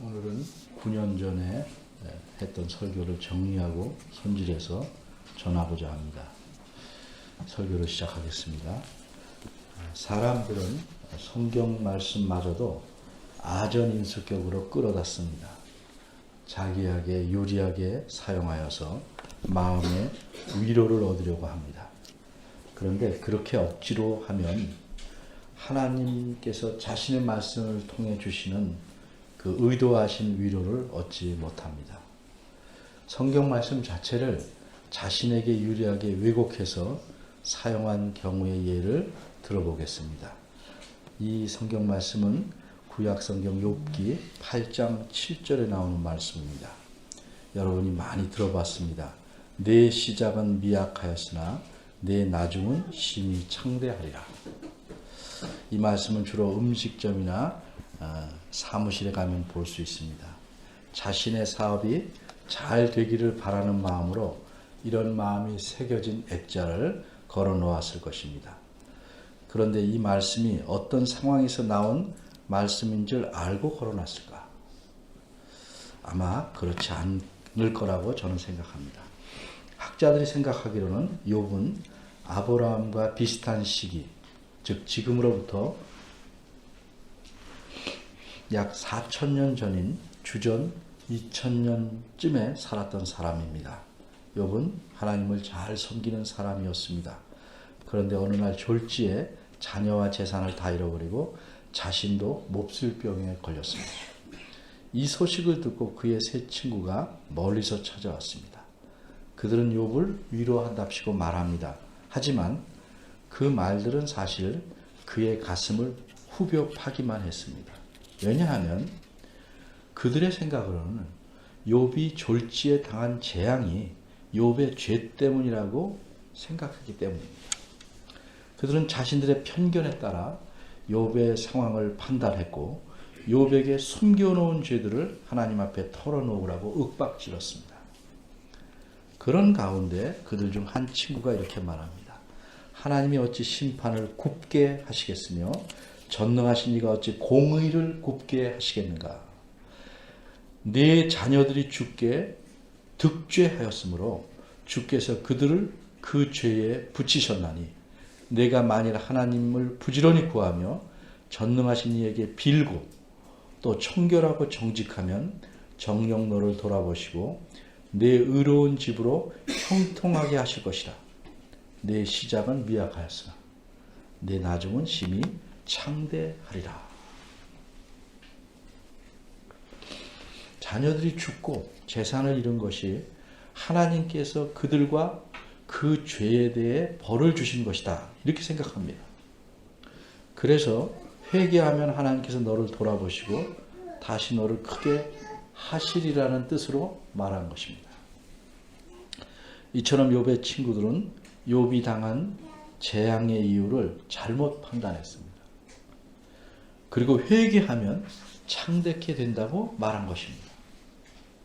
오늘은 9년 전에 했던 설교를 정리하고 손질해서 전하고자 합니다. 설교를 시작하겠습니다. 사람들은 성경 말씀마저도 아전인수격으로 끌어다 씁니다. 자기에게 유리하게 사용하여서 마음의 위로를 얻으려고 합니다. 그런데 그렇게 억지로 하면 하나님께서 자신의 말씀을 통해 주시는 그 의도하신 위로를 얻지 못합니다. 성경 말씀 자체를 자신에게 유리하게 왜곡해서 사용한 경우의 예를 들어보겠습니다. 이 성경 말씀은 구약 성경 욥기 8장 7절에 나오는 말씀입니다. 여러분이 많이 들어봤습니다. 내 시작은 미약하였으나 내 나중은 심히 창대하리라. 이 말씀은 주로 음식점이나 사무실에 가면 볼 수 있습니다. 자신의 사업이 잘 되기를 바라는 마음으로 이런 마음이 새겨진 액자를 걸어 놓았을 것입니다. 그런데 이 말씀이 어떤 상황에서 나온 말씀인 줄 알고 걸어 놨을까? 아마 그렇지 않을 거라고 저는 생각합니다. 학자들이 생각하기로는 욥은 아브라함과 비슷한 시기, 즉 지금으로부터 약 4,000년 전인 주전 2,000년쯤에 살았던 사람입니다. 욥은 하나님을 잘 섬기는 사람이었습니다. 그런데 어느 날 졸지에 자녀와 재산을 다 잃어버리고 자신도 몹쓸병에 걸렸습니다. 이 소식을 듣고 그의 세 친구가 멀리서 찾아왔습니다. 그들은 욥을 위로한답시고 말합니다. 하지만 그 말들은 사실 그의 가슴을 후벼 파기만 했습니다. 왜냐하면 그들의 생각으로는 욥이 졸지에 당한 재앙이 욥의 죄 때문이라고 생각하기 때문입니다. 그들은 자신들의 편견에 따라 욥의 상황을 판단했고 욥에게 숨겨놓은 죄들을 하나님 앞에 털어놓으라고 윽박질렀습니다. 그런 가운데 그들 중 한 친구가 이렇게 말합니다. 하나님이 어찌 심판을 굽게 하시겠으며 전능하신 이가 어찌 공의를 굽게 하시겠는가. 네 자녀들이 주께 득죄하였으므로 주께서 그들을 그 죄에 붙이셨나니 내가 만일 하나님을 부지런히 구하며 전능하신 이에게 빌고 또 청결하고 정직하면 정녕 너를 돌아보시고 내 의로운 집으로 형통하게 하실 것이라. 내 시작은 미약하였으나 내 나중은 심히 창대하리라. 자녀들이 죽고 재산을 잃은 것이 하나님께서 그들과 그 죄에 대해 벌을 주신 것이다. 이렇게 생각합니다. 그래서 회개하면 하나님께서 너를 돌아보시고 다시 너를 크게 하시리라는 뜻으로 말한 것입니다. 이처럼 욥의 친구들은 욥이 당한 재앙의 이유를 잘못 판단했습니다. 그리고 회개하면 창대케 된다고 말한 것입니다.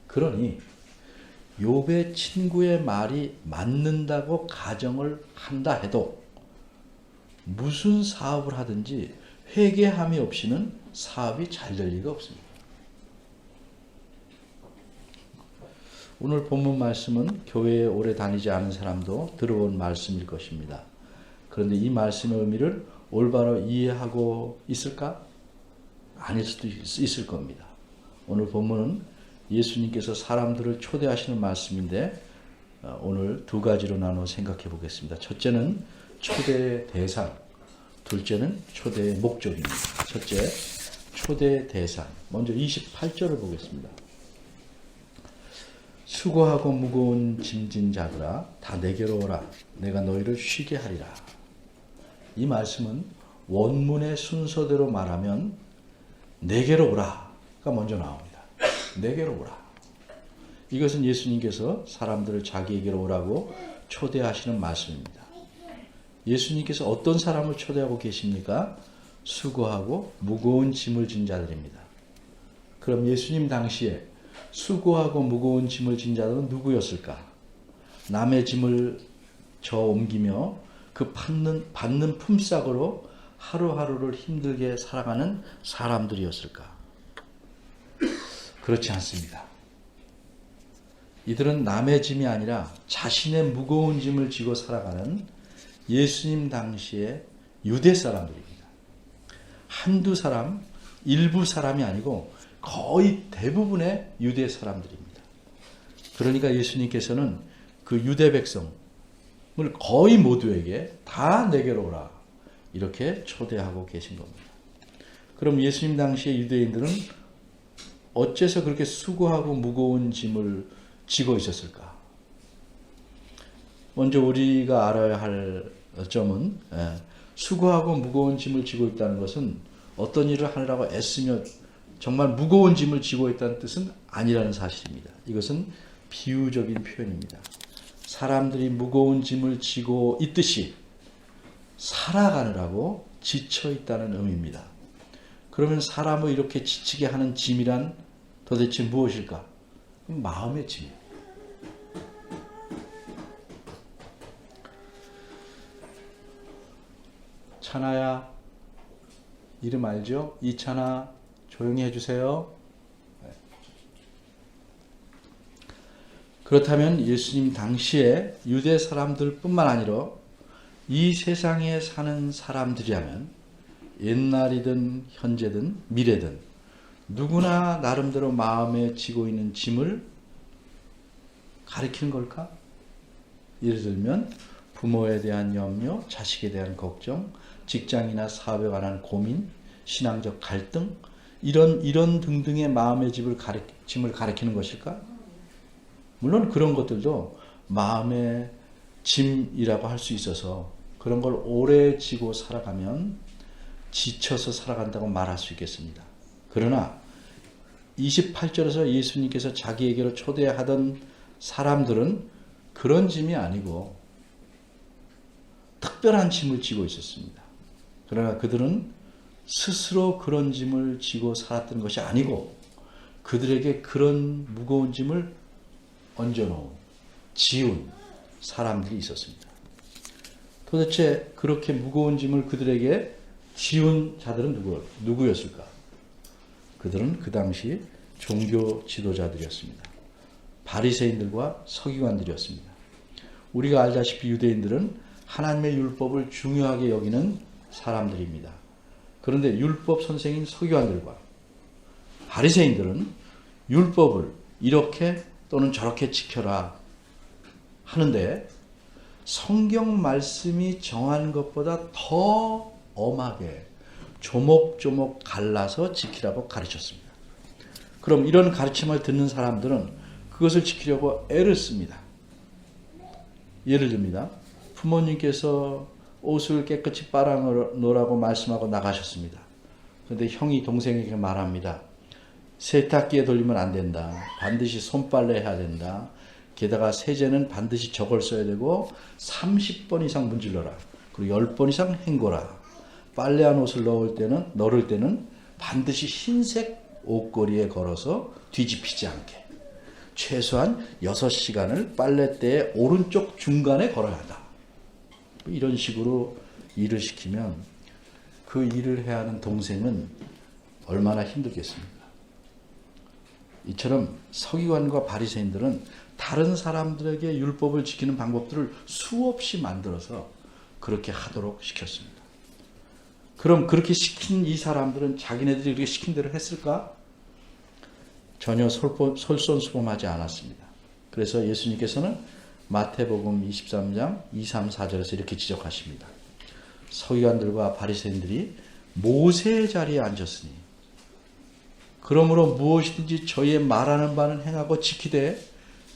그러니 욥의 친구의 말이 맞는다고 가정을 한다 해도 무슨 사업을 하든지 회개함이 없이는 사업이 잘 될 리가 없습니다. 오늘 본문 말씀은 교회에 오래 다니지 않은 사람도 들어온 말씀일 것입니다. 그런데 이 말씀의 의미를 올바로 이해하고 있을까? 아닐 수도 있을 겁니다. 오늘 본문은 예수님께서 사람들을 초대하시는 말씀인데 오늘 두 가지로 나눠 생각해 보겠습니다. 첫째는 초대의 대상, 둘째는 초대의 목적입니다. 첫째, 초대의 대상. 먼저 28절을 보겠습니다. 수고하고 무거운 짐진 자들아 다 내게로 오라. 내가 너희를 쉬게 하리라. 이 말씀은 원문의 순서대로 말하면 내게로 오라가 먼저 나옵니다. 내게로 오라. 이것은 예수님께서 사람들을 자기에게로 오라고 초대하시는 말씀입니다. 예수님께서 어떤 사람을 초대하고 계십니까? 수고하고 무거운 짐을 진 자들입니다. 그럼 예수님 당시에 수고하고 무거운 짐을 진 자들은 누구였을까? 남의 짐을 져 옮기며 그 받는 품삯으로 하루하루를 힘들게 살아가는 사람들이었을까? 그렇지 않습니다. 이들은 남의 짐이 아니라 자신의 무거운 짐을 지고 살아가는 예수님 당시의 유대 사람들입니다. 한두 사람, 일부 사람이 아니고 거의 대부분의 유대 사람들입니다. 그러니까 예수님께서는 그 유대 백성을 거의 모두에게 다 내게로 오라 이렇게 초대하고 계신 겁니다. 그럼 예수님 당시의 유대인들은 어째서 그렇게 수고하고 무거운 짐을 지고 있었을까? 먼저 우리가 알아야 할 점은 수고하고 무거운 짐을 지고 있다는 것은 어떤 일을 하느라고 애쓰며 정말 무거운 짐을 지고 있다는 뜻은 아니라는 사실입니다. 이것은 비유적인 표현입니다. 사람들이 무거운 짐을 지고 있듯이 살아가느라고 지쳐 있다는 의미입니다. 그러면 사람을 이렇게 지치게 하는 짐이란 도대체 무엇일까? 마음의 짐. 찬아야, 이름 알죠? 이찬아, 조용히 해주세요. 그렇다면 예수님 당시에 유대 사람들 뿐만 아니라 이 세상에 사는 사람들이라면 옛날이든 현재든 미래든 누구나 나름대로 마음에 지고 있는 짐을 가리키는 걸까? 예를 들면 부모에 대한 염려, 자식에 대한 걱정, 직장이나 사업에 관한 고민, 신앙적 갈등 이런 등등의 마음의 짐을 가리키는 것일까? 물론 그런 것들도 마음의 짐이라고 할 수 있어서 그런 걸 오래 지고 살아가면 지쳐서 살아간다고 말할 수 있겠습니다. 그러나 28절에서 예수님께서 자기에게로 초대하던 사람들은 그런 짐이 아니고 특별한 짐을 지고 있었습니다. 그러나 그들은 스스로 그런 짐을 지고 살았던 것이 아니고 그들에게 그런 무거운 짐을 얹어놓은, 지운 사람들이 있었습니다. 도대체 그렇게 무거운 짐을 그들에게 지운 자들은 누구였을까? 그들은 그 당시 종교 지도자들이었습니다. 바리새인들과 서기관들이었습니다. 우리가 알다시피 유대인들은 하나님의 율법을 중요하게 여기는 사람들입니다. 그런데 율법 선생인 서기관들과 바리새인들은 율법을 이렇게 또는 저렇게 지켜라 하는데 성경 말씀이 정한 것보다 더 엄하게 조목조목 갈라서 지키라고 가르쳤습니다. 그럼 이런 가르침을 듣는 사람들은 그것을 지키려고 애를 씁니다. 예를 듭니다. 부모님께서 옷을 깨끗이 빨아놓으라고 말씀하고 나가셨습니다. 그런데 형이 동생에게 말합니다. 세탁기에 돌리면 안 된다. 반드시 손빨래 해야 된다. 게다가 세제는 반드시 저걸 써야 되고 30번 이상 문질러라. 그리고 10번 이상 헹궈라. 빨래한 옷을 넣을 때는 반드시 흰색 옷걸이에 걸어서 뒤집히지 않게. 최소한 6시간을 빨래대의 오른쪽 중간에 걸어야 한다. 이런 식으로 일을 시키면 그 일을 해야 하는 동생은 얼마나 힘들겠습니까? 이처럼 서기관과 바리새인들은 다른 사람들에게 율법을 지키는 방법들을 수없이 만들어서 그렇게 하도록 시켰습니다. 그럼 그렇게 시킨 이 사람들은 자기네들이 그렇게 시킨 대로 했을까? 전혀 솔선수범하지 않았습니다. 그래서 예수님께서는 마태복음 23장 2, 3, 4절에서 이렇게 지적하십니다. 서기관들과 바리새인들이 모세의 자리에 앉았으니 그러므로 무엇이든지 저희의 말하는 바는 행하고 지키되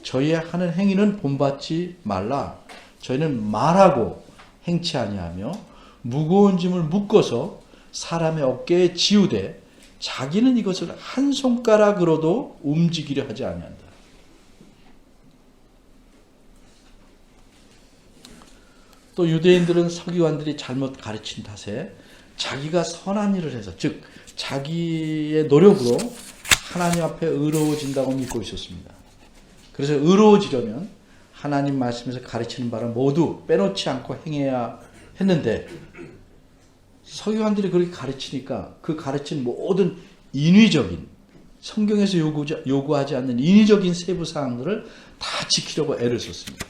저희의 하는 행위는 본받지 말라. 저희는 말하고 행치 아니하며 무거운 짐을 묶어서 사람의 어깨에 지우되 자기는 이것을 한 손가락으로도 움직이려 하지 아니한다. 또 유대인들은 서기관들이 잘못 가르친 탓에 자기가 선한 일을 해서 즉 자기의 노력으로 하나님 앞에 의로워진다고 믿고 있었습니다. 그래서 의로워지려면 하나님 말씀에서 가르치는 바를 모두 빼놓지 않고 행해야 했는데 서기관들이 그렇게 가르치니까 그 가르친 모든 인위적인 성경에서 요구하지 않는 인위적인 세부 사항들을 다 지키려고 애를 썼습니다.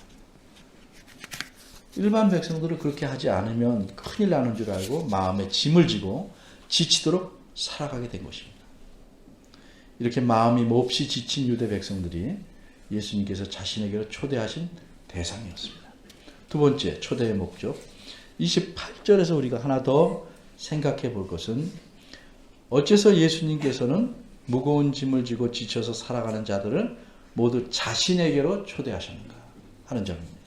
일반 백성들은 그렇게 하지 않으면 큰일 나는 줄 알고 마음에 짐을 지고 지치도록 살아가게 된 것입니다. 이렇게 마음이 몹시 지친 유대 백성들이 예수님께서 자신에게로 초대하신 대상이었습니다. 두 번째, 초대의 목적. 28절에서 우리가 하나 더 생각해 볼 것은 어째서 예수님께서는 무거운 짐을 지고 지쳐서 살아가는 자들을 모두 자신에게로 초대하셨는가 하는 점입니다.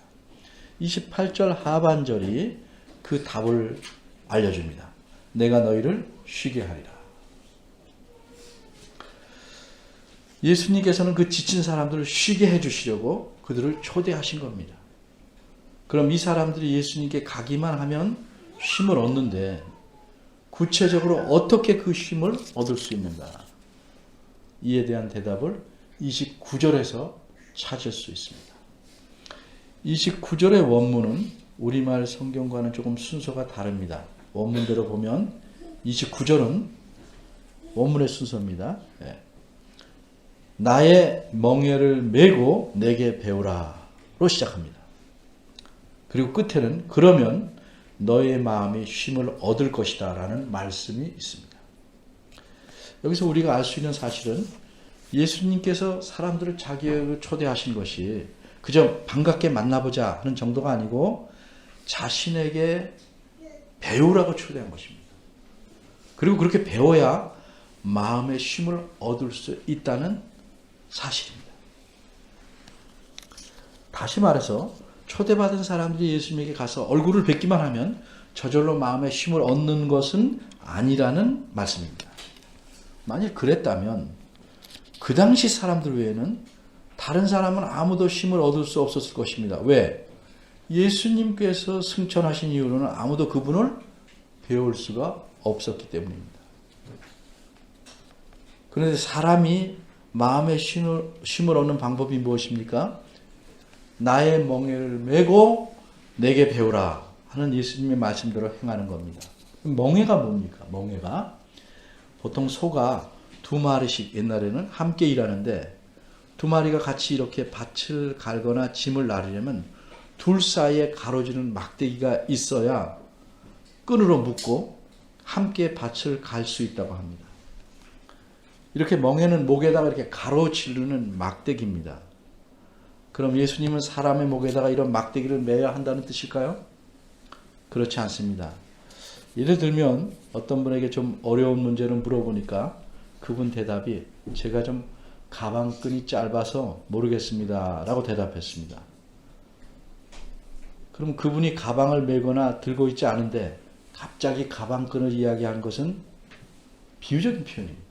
28절 하반절이 그 답을 알려줍니다. 내가 너희를 쉬게 하리라. 예수님께서는 그 지친 사람들을 쉬게 해주시려고 그들을 초대하신 겁니다. 그럼 이 사람들이 예수님께 가기만 하면 쉼을 얻는데 구체적으로 어떻게 그 쉼을 얻을 수 있는가? 이에 대한 대답을 29절에서 찾을 수 있습니다. 29절의 원문은 우리말 성경과는 조금 순서가 다릅니다. 원문대로 보면 29절은 원문의 순서입니다. 나의 멍에를 메고 내게 배우라로 시작합니다. 그리고 끝에는 그러면 너의 마음이 쉼을 얻을 것이다 라는 말씀이 있습니다. 여기서 우리가 알 수 있는 사실은 예수님께서 사람들을 자기에게 초대하신 것이 그저 반갑게 만나보자 하는 정도가 아니고 자신에게 배우라고 초대한 것입니다. 그리고 그렇게 배워야 마음의 쉼을 얻을 수 있다는 사실입니다. 다시 말해서 초대받은 사람들이 예수님에게 가서 얼굴을 뵙기만 하면 저절로 마음의 쉼을 얻는 것은 아니라는 말씀입니다. 만일 그랬다면 그 당시 사람들 외에는 다른 사람은 아무도 쉼을 얻을 수 없었을 것입니다. 왜? 예수님께서 승천하신 이후로는 아무도 그분을 배울 수가 없었기 때문입니다. 그런데 사람이 마음의 쉼을 얻는 방법이 무엇입니까? 나의 멍에를 메고 내게 배우라 하는 예수님의 말씀대로 행하는 겁니다. 멍에가 뭡니까? 멍에가 보통 소가 두 마리씩 옛날에는 함께 일하는데 두 마리가 같이 이렇게 밭을 갈거나 짐을 나르려면 둘 사이에 가로지는 막대기가 있어야 끈으로 묶고 함께 밭을 갈 수 있다고 합니다. 이렇게 멍에는 목에다가 이렇게 가로지르는 막대기입니다. 그럼 예수님은 사람의 목에다가 이런 막대기를 매야 한다는 뜻일까요? 그렇지 않습니다. 예를 들면 어떤 분에게 좀 어려운 문제를 물어보니까 그분 대답이 제가 좀 가방끈이 짧아서 모르겠습니다 라고 대답했습니다. 그럼 그분이 가방을 메거나 들고 있지 않은데 갑자기 가방끈을 이야기한 것은 비유적인 표현입니다.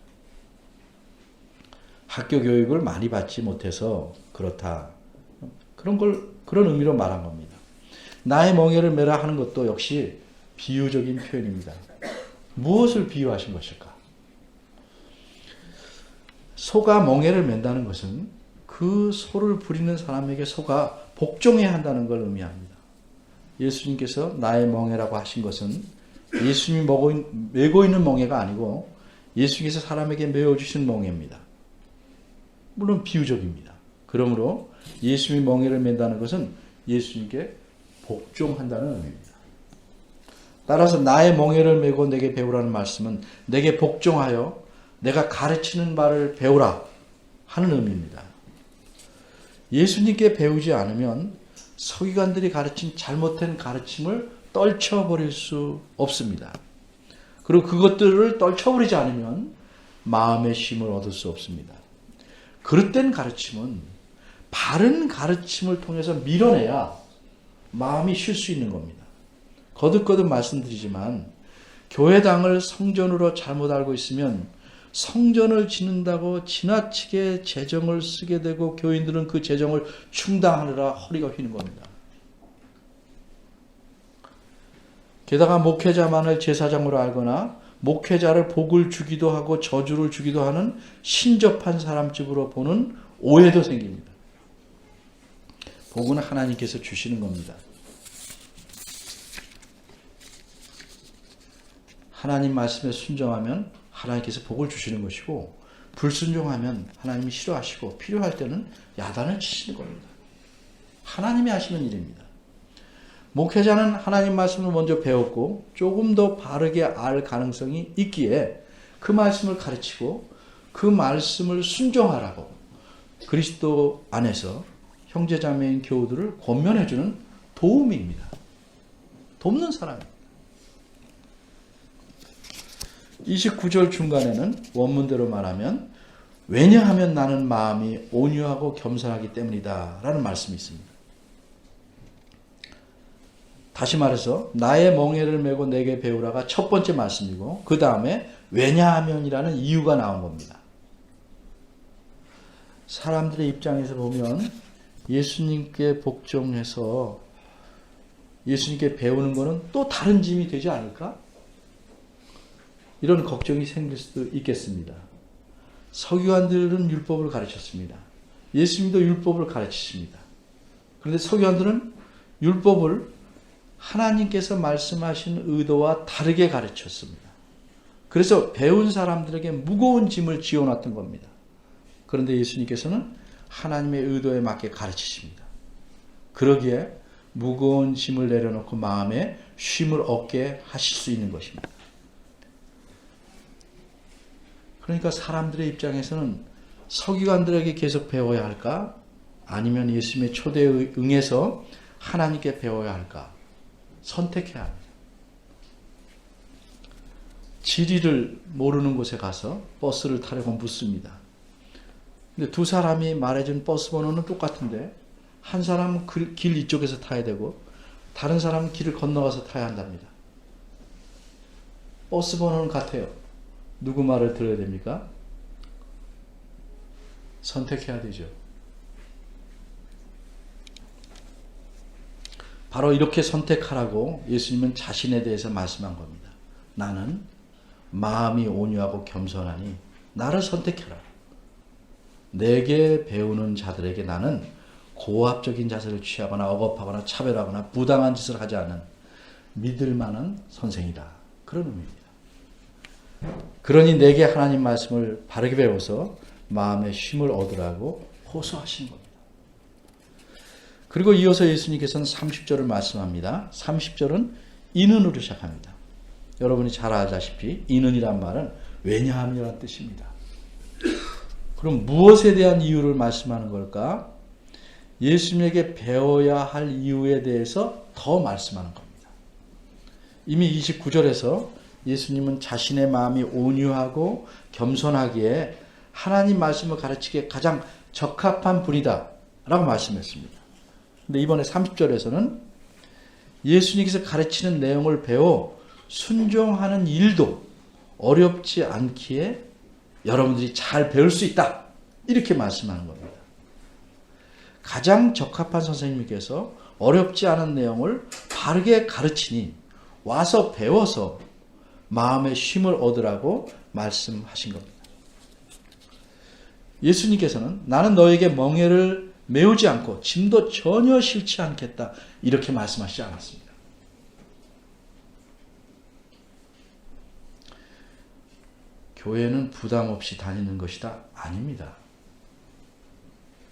학교 교육을 많이 받지 못해서 그렇다. 그런 의미로 말한 겁니다. 나의 멍에를 메라 하는 것도 역시 비유적인 표현입니다. 무엇을 비유하신 것일까? 소가 멍에를 맨다는 것은 그 소를 부리는 사람에게 소가 복종해야 한다는 걸 의미합니다. 예수님께서 나의 멍에라고 하신 것은 예수님이 메고 있는 멍에가 아니고 예수님께서 사람에게 메어주신 멍에입니다. 물론 비유적입니다. 그러므로 예수님이 멍에를 맨다는 것은 예수님께 복종한다는 의미입니다. 따라서 나의 멍에를 메고 내게 배우라는 말씀은 내게 복종하여 내가 가르치는 바를 배우라 하는 의미입니다. 예수님께 배우지 않으면 서기관들이 가르친 잘못된 가르침을 떨쳐버릴 수 없습니다. 그리고 그것들을 떨쳐버리지 않으면 마음의 쉼을 얻을 수 없습니다. 그릇된 가르침은 바른 가르침을 통해서 밀어내야 마음이 쉴 수 있는 겁니다. 거듭거듭 말씀드리지만 교회당을 성전으로 잘못 알고 있으면 성전을 짓는다고 지나치게 재정을 쓰게 되고 교인들은 그 재정을 충당하느라 허리가 휘는 겁니다. 게다가 목회자만을 제사장으로 알거나 목회자를 복을 주기도 하고 저주를 주기도 하는 신접한 사람집으로 보는 오해도 생깁니다. 복은 하나님께서 주시는 겁니다. 하나님 말씀에 순종하면 하나님께서 복을 주시는 것이고 불순종하면 하나님이 싫어하시고 필요할 때는 야단을 치시는 겁니다. 하나님이 하시는 일입니다. 목회자는 하나님 말씀을 먼저 배웠고 조금 더 바르게 알 가능성이 있기에 그 말씀을 가르치고 그 말씀을 순종하라고 그리스도 안에서 형제자매인 교우들을 권면해주는 도움입니다. 돕는 사람입니다. 29절 중간에는 원문대로 말하면 왜냐하면 나는 마음이 온유하고 겸손하기 때문이다 라는 말씀이 있습니다. 다시 말해서 나의 멍에를 메고 내게 배우라가 첫 번째 말씀이고 그 다음에 왜냐하면이라는 이유가 나온 겁니다. 사람들의 입장에서 보면 예수님께 복종해서 예수님께 배우는 것은 또 다른 짐이 되지 않을까? 이런 걱정이 생길 수도 있겠습니다. 서기관들은 율법을 가르쳤습니다. 예수님도 율법을 가르치십니다. 그런데 서기관들은 율법을 하나님께서 말씀하신 의도와 다르게 가르쳤습니다. 그래서 배운 사람들에게 무거운 짐을 지어놨던 겁니다. 그런데 예수님께서는 하나님의 의도에 맞게 가르치십니다. 그러기에 무거운 짐을 내려놓고 마음에 쉼을 얻게 하실 수 있는 것입니다. 그러니까 사람들의 입장에서는 서기관들에게 계속 배워야 할까? 아니면 예수님의 초대에 응해서 하나님께 배워야 할까? 선택해야 합니다. 지리를 모르는 곳에 가서 버스를 타려고 묻습니다. 근데 두 사람이 말해준 버스 번호는 똑같은데 한 사람은 길 이쪽에서 타야 되고 다른 사람은 길을 건너가서 타야 한답니다. 버스 번호는 같아요. 누구 말을 들어야 됩니까? 선택해야 되죠. 바로 이렇게 선택하라고 예수님은 자신에 대해서 말씀한 겁니다. 나는 마음이 온유하고 겸손하니 나를 선택해라. 내게 배우는 자들에게 나는 고압적인 자세를 취하거나 억압하거나 차별하거나 부당한 짓을 하지 않은 믿을 만한 선생이다. 그런 의미입니다. 그러니 내게 하나님 말씀을 바르게 배워서 마음의 쉼을 얻으라고 호소하시는 겁니다. 그리고 이어서 예수님께서는 30절을 말씀합니다. 30절은 이는으로 시작합니다. 여러분이 잘 아다시피 이는이란 말은 왜냐함이라는 뜻입니다. 그럼 무엇에 대한 이유를 말씀하는 걸까? 예수님에게 배워야 할 이유에 대해서 더 말씀하는 겁니다. 이미 29절에서 예수님은 자신의 마음이 온유하고 겸손하기에 하나님 말씀을 가르치기에 가장 적합한 분이다 라고 말씀했습니다. 근데 이번에 30절에서는 예수님께서 가르치는 내용을 배워 순종하는 일도 어렵지 않기에 여러분들이 잘 배울 수 있다. 이렇게 말씀하는 겁니다. 가장 적합한 선생님께서 어렵지 않은 내용을 바르게 가르치니 와서 배워서 마음의 쉼을 얻으라고 말씀하신 겁니다. 예수님께서는 나는 너에게 멍에를 메우지 않고 짐도 전혀 싫지 않겠다. 이렇게 말씀하시지 않았습니다. 교회는 부담 없이 다니는 것이다? 아닙니다.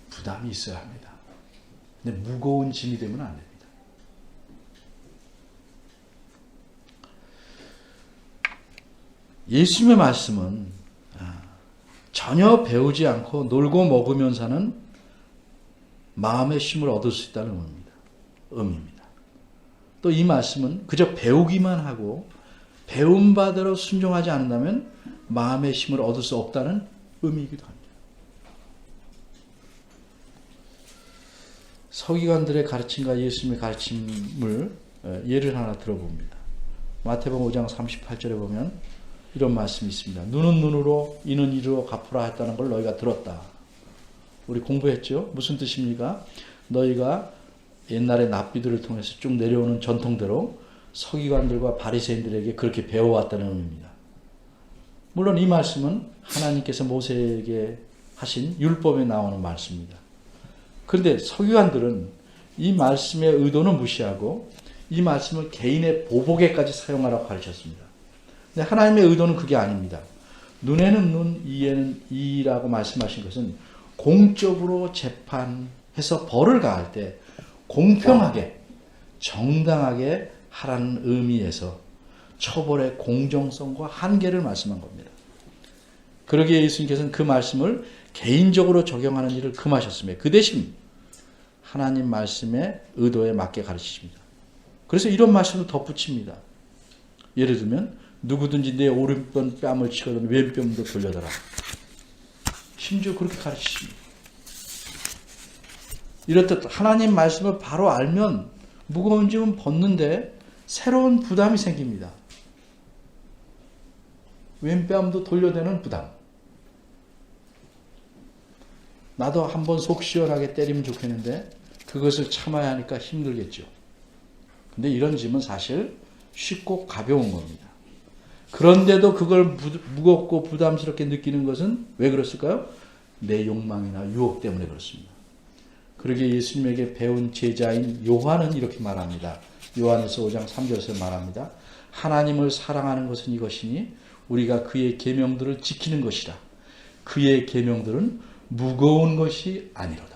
부담이 있어야 합니다. 근데 무거운 짐이 되면 안 됩니다. 예수님의 말씀은 전혀 배우지 않고 놀고 먹으면 사는 마음의 쉼을 얻을 수 있다는 의미입니다. 또 이 말씀은 그저 배우기만 하고 배운 바대로 순종하지 않는다면 마음의 쉼을 얻을 수 없다는 의미이기도 합니다. 서기관들의 가르침과 예수님의 가르침을 예를 하나 들어봅니다. 마태복음 5장 38절에 보면 이런 말씀이 있습니다. 눈은 눈으로 이는 이로 갚으라 했다는 걸 너희가 들었다. 우리 공부했죠? 무슨 뜻입니까? 너희가 옛날에 납비들을 통해서 쭉 내려오는 전통대로 서기관들과 바리새인들에게 그렇게 배워왔다는 의미입니다. 물론 이 말씀은 하나님께서 모세에게 하신 율법에 나오는 말씀입니다. 그런데 서기관들은 이 말씀의 의도는 무시하고 이 말씀을 개인의 보복에까지 사용하라고 가르쳤습니다. 근데 하나님의 의도는 그게 아닙니다. 눈에는 눈, 이에는 이라고 말씀하신 것은 공적으로 재판해서 벌을 가할 때 공평하게 정당하게 하라는 의미에서 처벌의 공정성과 한계를 말씀한 겁니다. 그러기에 예수님께서는 그 말씀을 개인적으로 적용하는 일을 금하셨으며 그 대신 하나님 말씀의 의도에 맞게 가르치십니다. 그래서 이런 말씀을 덧붙입니다. 예를 들면 누구든지 내 오른편 뺨을 치거든 왼편도 돌려달라. 심지어 그렇게 가르치십니다. 이렇듯 하나님 말씀을 바로 알면 무거운 짐은 벗는데 새로운 부담이 생깁니다. 왼뺨도 돌려대는 부담. 나도 한번 속 시원하게 때리면 좋겠는데 그것을 참아야 하니까 힘들겠죠. 근데 이런 짐은 사실 쉽고 가벼운 겁니다. 그런데도 그걸 무겁고 부담스럽게 느끼는 것은 왜 그렇을까요? 내 욕망이나 유혹 때문에 그렇습니다. 그러기에 예수님에게 배운 제자인 요한은 이렇게 말합니다. 요한에서 5장 3절에서 말합니다. 하나님을 사랑하는 것은 이것이니 우리가 그의 계명들을 지키는 것이라. 그의 계명들은 무거운 것이 아니로다.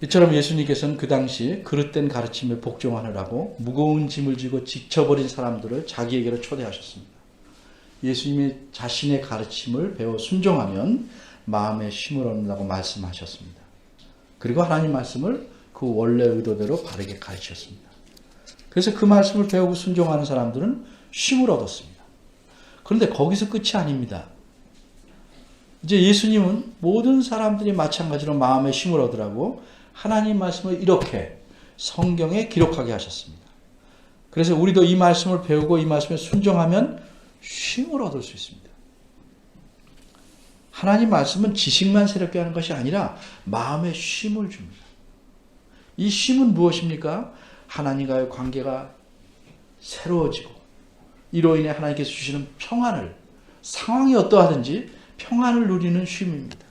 이처럼 예수님께서는 그 당시 그릇된 가르침에 복종하느라고 무거운 짐을 지고 지쳐버린 사람들을 자기에게로 초대하셨습니다. 예수님이 자신의 가르침을 배워 순종하면 마음의 쉼을 얻는다고 말씀하셨습니다. 그리고 하나님 말씀을 그 원래 의도대로 바르게 가르치셨습니다. 그래서 그 말씀을 배우고 순종하는 사람들은 쉼을 얻었습니다. 그런데 거기서 끝이 아닙니다. 이제 예수님은 모든 사람들이 마찬가지로 마음의 쉼을 얻으라고 하나님 말씀을 이렇게 성경에 기록하게 하셨습니다. 그래서 우리도 이 말씀을 배우고 이 말씀에 순종하면 쉼을 얻을 수 있습니다. 하나님 말씀은 지식만 새롭게 하는 것이 아니라 마음의 쉼을 줍니다. 이 쉼은 무엇입니까? 하나님과의 관계가 새로워지고 이로 인해 하나님께서 주시는 평안을 상황이 어떠하든지 평안을 누리는 쉼입니다.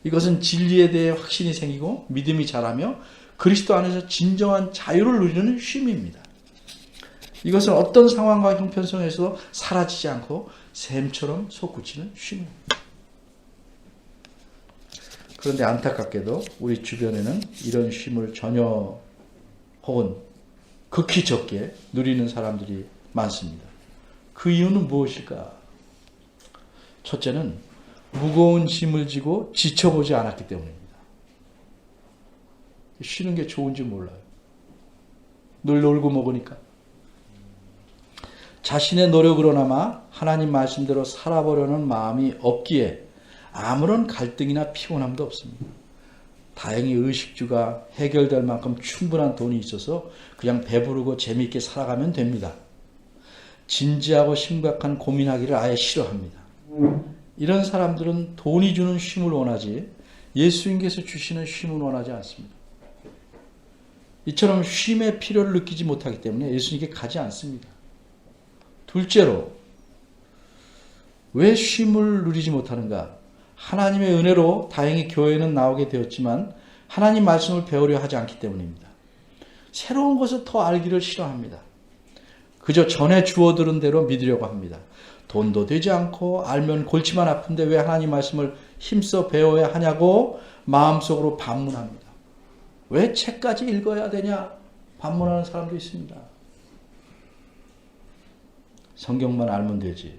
이것은 진리에 대해 확신이 생기고 믿음이 자라며 그리스도 안에서 진정한 자유를 누리는 쉼입니다. 이것은 어떤 상황과 형편성에서 사라지지 않고 샘처럼 솟구치는 쉼입니다. 그런데 안타깝게도 우리 주변에는 이런 쉼을 전혀 혹은 극히 적게 누리는 사람들이 많습니다. 그 이유는 무엇일까? 첫째는 무거운 짐을 지고 지쳐보지 않았기 때문입니다. 쉬는 게 좋은지 몰라요. 늘 놀고 먹으니까. 자신의 노력으로나마 하나님 말씀대로 살아보려는 마음이 없기에 아무런 갈등이나 피곤함도 없습니다. 다행히 의식주가 해결될 만큼 충분한 돈이 있어서 그냥 배부르고 재미있게 살아가면 됩니다. 진지하고 심각한 고민하기를 아예 싫어합니다. 이런 사람들은 돈이 주는 쉼을 원하지 예수님께서 주시는 쉼을 원하지 않습니다. 이처럼 쉼의 필요를 느끼지 못하기 때문에 예수님께 가지 않습니다. 둘째로 왜 쉼을 누리지 못하는가? 하나님의 은혜로 다행히 교회는 나오게 되었지만 하나님 말씀을 배우려 하지 않기 때문입니다. 새로운 것을 더 알기를 싫어합니다. 그저 전에 주워들은 대로 믿으려고 합니다. 돈도 되지 않고 알면 골치만 아픈데 왜 하나님 말씀을 힘써 배워야 하냐고 마음속으로 반문합니다. 왜 책까지 읽어야 되냐? 반문하는 사람도 있습니다. 성경만 알면 되지.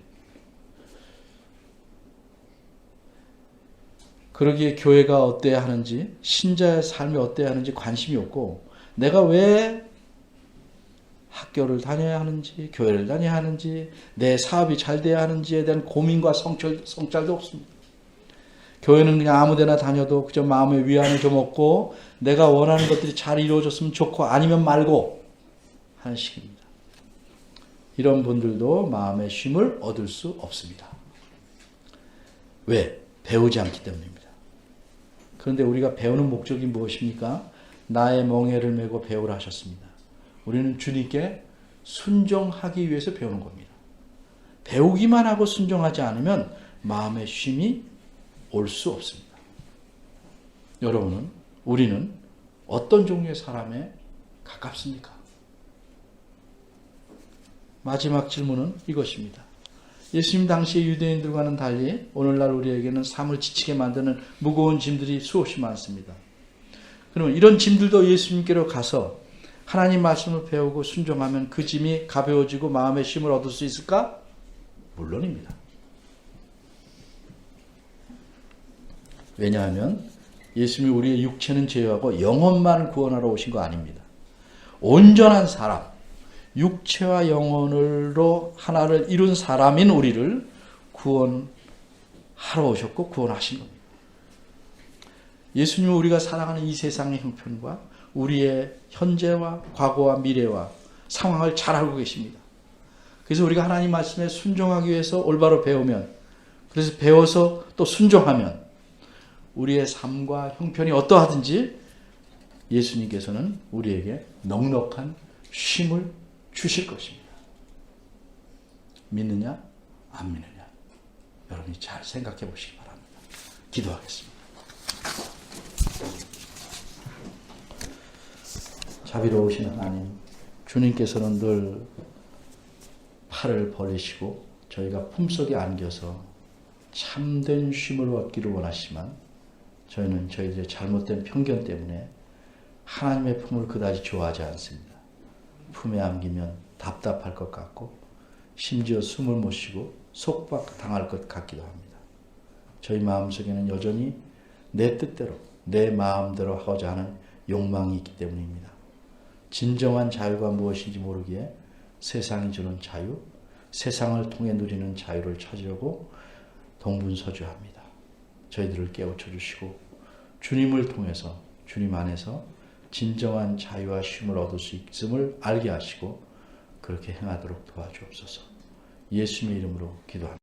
그러기에 교회가 어때야 하는지, 신자의 삶이 어때야 하는지 관심이 없고 내가 왜 학교를 다녀야 하는지, 교회를 다녀야 하는지, 내 사업이 잘 돼야 하는지에 대한 고민과 성찰도 없습니다. 교회는 그냥 아무데나 다녀도 그저 마음의 위안을 좀 얻고 내가 원하는 것들이 잘 이루어졌으면 좋고 아니면 말고 하는 식입니다. 이런 분들도 마음의 쉼을 얻을 수 없습니다. 왜? 배우지 않기 때문입니다. 그런데 우리가 배우는 목적이 무엇입니까? 나의 멍에를 메고 배우라 하셨습니다. 우리는 주님께 순종하기 위해서 배우는 겁니다. 배우기만 하고 순종하지 않으면 마음의 쉼이 올 수 없습니다. 여러분은, 우리는 어떤 종류의 사람에 가깝습니까? 마지막 질문은 이것입니다. 예수님 당시의 유대인들과는 달리 오늘날 우리에게는 삶을 지치게 만드는 무거운 짐들이 수없이 많습니다. 그러면 이런 짐들도 예수님께로 가서 하나님 말씀을 배우고 순종하면 그 짐이 가벼워지고 마음의 쉼을 얻을 수 있을까? 물론입니다. 왜냐하면 예수님이 우리의 육체는 제어하고 영혼만 구원하러 오신 거 아닙니다. 온전한 사람, 육체와 영혼으로 하나를 이룬 사람인 우리를 구원하러 오셨고 구원하신 겁니다. 예수님은 우리가 살아가는 이 세상의 형편과 우리의 현재와 과거와 미래와 상황을 잘 알고 계십니다. 그래서 우리가 하나님 말씀에 순종하기 위해서 올바로 배우면, 그래서 배워서 또 순종하면 우리의 삶과 형편이 어떠하든지 예수님께서는 우리에게 넉넉한 쉼을 주실 것입니다. 믿느냐? 안 믿느냐? 여러분이 잘 생각해 보시기 바랍니다. 기도하겠습니다. 자비로우신 하나님, 주님께서는 늘 팔을 벌리시고 저희가 품속에 안겨서 참된 쉼을 얻기를 원하시지만 저희는 저희들의 잘못된 편견 때문에 하나님의 품을 그다지 좋아하지 않습니다. 품에 안기면 답답할 것 같고 심지어 숨을 못 쉬고 속박당할 것 같기도 합니다. 저희 마음속에는 여전히 내 뜻대로 내 마음대로 하고자 하는 욕망이 있기 때문입니다. 진정한 자유가 무엇인지 모르기에 세상이 주는 자유, 세상을 통해 누리는 자유를 찾으려고 동분서주합니다. 저희들을 깨우쳐 주시고 주님을 통해서 주님 안에서 진정한 자유와 쉼을 얻을 수 있음을 알게 하시고 그렇게 행하도록 도와주옵소서. 예수님의 이름으로 기도합니다.